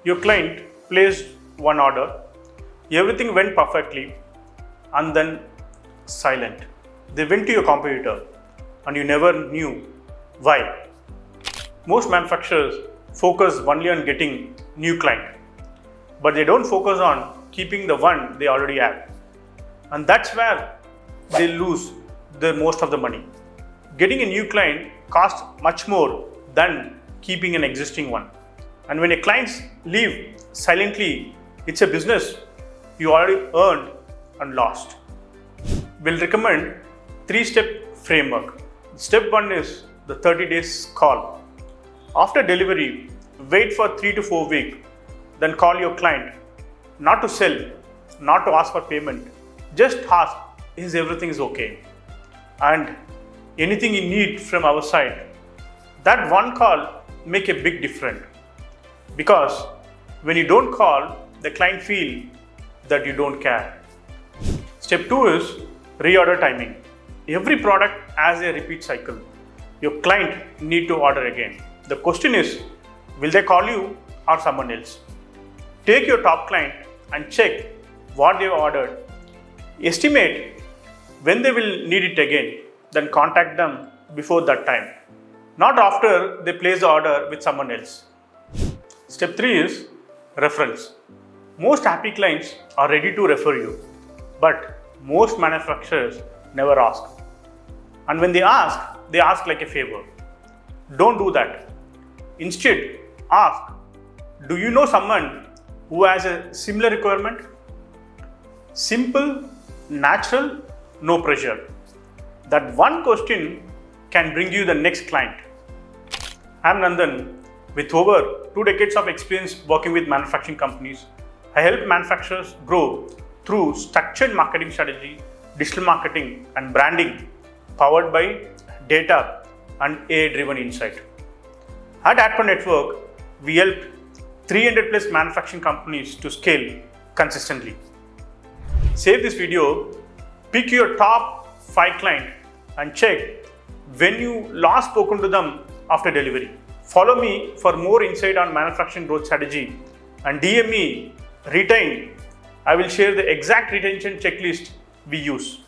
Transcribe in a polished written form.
Your client placed one order, everything went perfectly, and then silent. They went to your competitor and you never knew why. Most manufacturers focus only on getting new client, but they don't focus on keeping the one they already have. And that's where they lose the most of the money. Getting a new client costs much more than keeping an existing one. And when your clients leave silently, it's a business you already earned and lost. We'll recommend 3-step framework. Step 1 is the 30 days call. After delivery, wait for 3 to 4 weeks, then call your client, not to sell, not to ask for payment. Just ask, is everything is okay? And anything you need from our side. That one call make a big difference. Because when you don't call, the client feel that you don't care. Step 2 is reorder timing. Every product has a repeat cycle. Your client need to order again. The question is, will they call you or someone else? Take your top client and check what they've ordered. Estimate when they will need it again, then contact them before that time, not after they place the order with someone else. Step 3 is referrals. Most happy clients are ready to refer you, but most manufacturers never ask. And when they ask like a favor. Don't do that. Instead, ask, do you know someone who has a similar requirement? Simple, natural, no pressure. That one question can bring you the next client. I'm Nandan. With over 2 decades of experience working with manufacturing companies, I help manufacturers grow through structured marketing strategy, digital marketing, and branding powered by data and AI-driven insight. At Addpro Network, we help 300 plus manufacturing companies to scale consistently. Save this video, pick your top 5 clients and check when you last spoken to them after delivery. Follow me for more insight on manufacturing growth strategy and DM me retain. I will share the exact retention checklist we use.